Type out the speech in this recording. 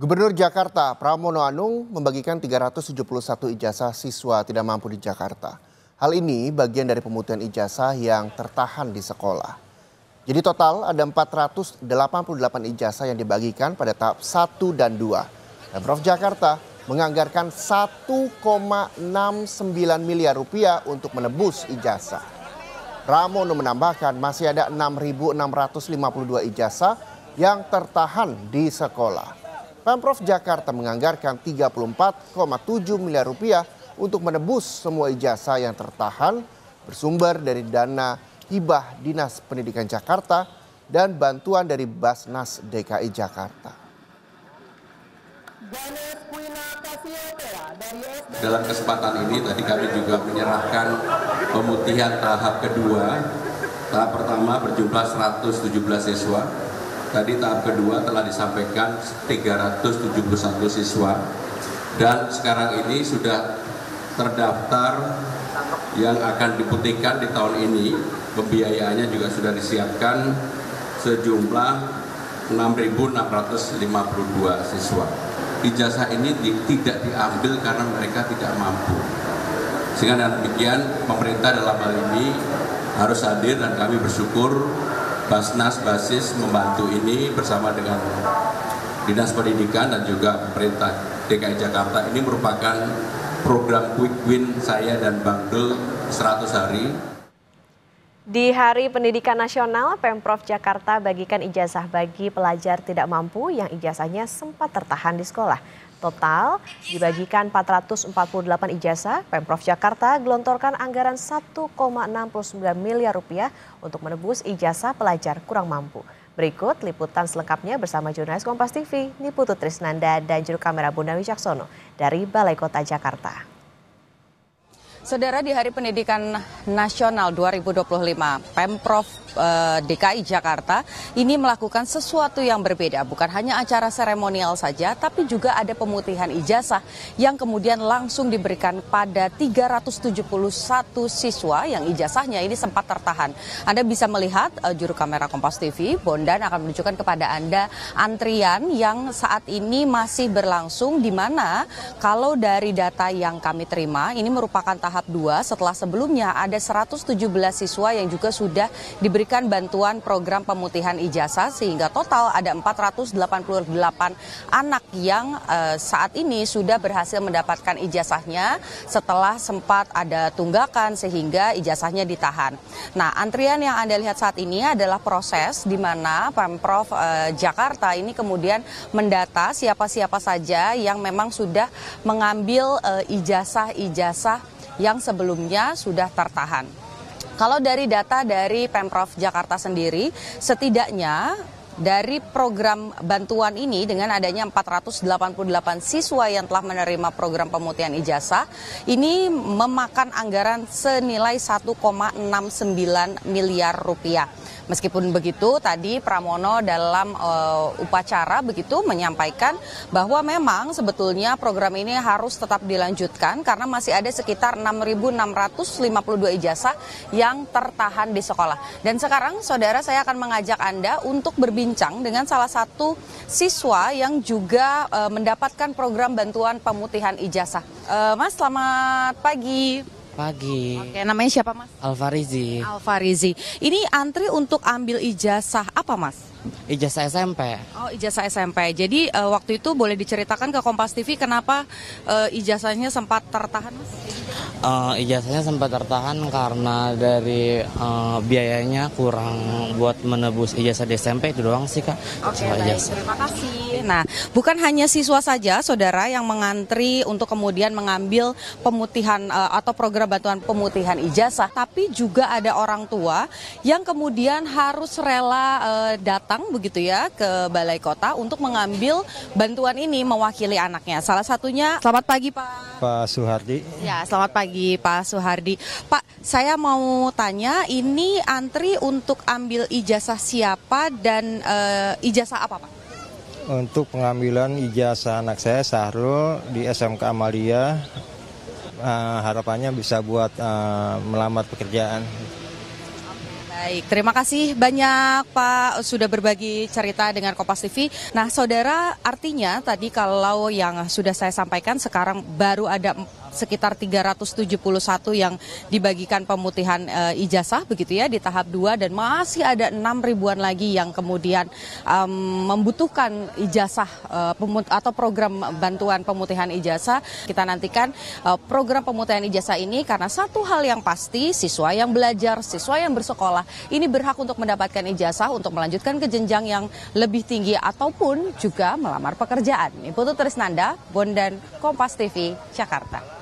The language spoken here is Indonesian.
Gubernur Jakarta Pramono Anung membagikan 371 ijazah siswa tidak mampu di Jakarta. Hal ini bagian dari pemutihan ijazah yang tertahan di sekolah. Jadi total ada 488 ijazah yang dibagikan pada tahap 1 dan 2. Pemprov Jakarta menganggarkan 1,69 miliar rupiah untuk menebus ijazah. Pramono menambahkan masih ada 6.652 ijazah yang tertahan di sekolah. Pemprov Jakarta menganggarkan 34,7 miliar rupiah untuk menebus semua ijazah yang tertahan bersumber dari dana hibah Dinas Pendidikan Jakarta dan bantuan dari Basnas DKI Jakarta. Dalam kesempatan ini tadi kami juga menyerahkan pemutihan tahap kedua. Tahap pertama berjumlah 117 siswa. Tadi tahap kedua telah disampaikan 371 siswa. Dan sekarang ini sudah terdaftar yang akan diputihkan di tahun ini. Pembiayaannya juga sudah disiapkan sejumlah 6.652 siswa. Ijazah ini tidak diambil karena mereka tidak mampu. Sehingga dengan demikian pemerintah dalam hal ini harus hadir dan kami bersyukur Basnas Basis membantu ini bersama dengan Dinas Pendidikan dan juga pemerintah DKI Jakarta. Ini merupakan program quick win saya dan Bang Dul 100 hari. Di Hari Pendidikan Nasional, Pemprov Jakarta bagikan ijazah bagi pelajar tidak mampu yang ijazahnya sempat tertahan di sekolah. Total dibagikan 448 ijazah, Pemprov Jakarta gelontorkan anggaran 1,69 miliar rupiah untuk menebus ijazah pelajar kurang mampu. Berikut liputan selengkapnya bersama jurnalis Kompas TV, Niputu Trisnanda dan juru kamera Bunda Wicaksono dari Balai Kota Jakarta. Saudara, di Hari Pendidikan Nasional 2025, Pemprov DKI Jakarta ini melakukan sesuatu yang berbeda. Bukan hanya acara seremonial saja, tapi juga ada pemutihan ijazah yang kemudian langsung diberikan pada 371 siswa yang ijazahnya ini sempat tertahan. Anda bisa melihat juru kamera Kompas TV, Bondan akan menunjukkan kepada Anda antrian yang saat ini masih berlangsung, di mana kalau dari data yang kami terima ini merupakan tahap 2 setelah sebelumnya ada 117 siswa yang juga sudah diberikan bantuan program pemutihan ijazah, sehingga total ada 488 anak yang saat ini sudah berhasil mendapatkan ijazahnya setelah sempat ada tunggakan sehingga ijazahnya ditahan. Nah, antrian yang Anda lihat saat ini adalah proses di mana Pemprov Jakarta ini kemudian mendata siapa-siapa saja yang memang sudah mengambil ijazah-ijazah yang sebelumnya sudah tertahan. Kalau dari data dari Pemprov Jakarta sendiri, setidaknya dari program bantuan ini dengan adanya 488 siswa yang telah menerima program pemutihan ijazah, ini memakan anggaran senilai 1,69 miliar rupiah. Meskipun begitu, tadi Pramono dalam upacara begitu menyampaikan bahwa memang sebetulnya program ini harus tetap dilanjutkan karena masih ada sekitar 6.652 ijazah yang tertahan di sekolah. Dan sekarang, saudara, saya akan mengajak Anda untuk berbincang dengan salah satu siswa yang juga mendapatkan program bantuan pemutihan ijazah. Mas, selamat pagi. Pagi. Oke, namanya siapa, Mas? Alfarizi. Alfarizi. Ini antri untuk ambil ijazah apa, Mas? Ijazah SMP. Oh, ijazah SMP. Jadi waktu itu boleh diceritakan ke Kompas TV kenapa ijazahnya sempat tertahan, Mas? Ijazahnya sempat tertahan karena dari biayanya kurang buat menebus ijazah di SMP, itu doang sih, Kak. Oke, baik. Terima kasih. Nah, bukan hanya siswa saja, saudara, yang mengantri untuk kemudian mengambil pemutihan atau program bantuan pemutihan ijazah, tapi juga ada orang tua yang kemudian harus rela datang begitu ya ke Balai Kota untuk mengambil bantuan ini mewakili anaknya. Salah satunya, selamat pagi Pak. Pak Suhardi. Ya, selamat pagi Pak Suhardi. Pak, saya mau tanya, ini antri untuk ambil ijazah siapa dan ijazah apa, Pak? Untuk pengambilan ijazah anak saya, Sahrul, di SMK Amalia. Harapannya bisa buat melamar pekerjaan. Baik, terima kasih banyak Pak sudah berbagi cerita dengan Kompas TV. Nah, saudara, artinya tadi kalau yang sudah saya sampaikan sekarang baru ada sekitar 371 yang dibagikan pemutihan ijazah begitu ya di tahap 2 dan masih ada 6 ribuan lagi yang kemudian membutuhkan ijazah atau program bantuan pemutihan ijazah. Kita nantikan program pemutihan ijazah ini karena satu hal yang pasti, siswa yang belajar, siswa yang bersekolah ini berhak untuk mendapatkan ijazah untuk melanjutkan ke jenjang yang lebih tinggi ataupun juga melamar pekerjaan. Ini Putu Trisnanda, Bondan, Kompas TV, Jakarta.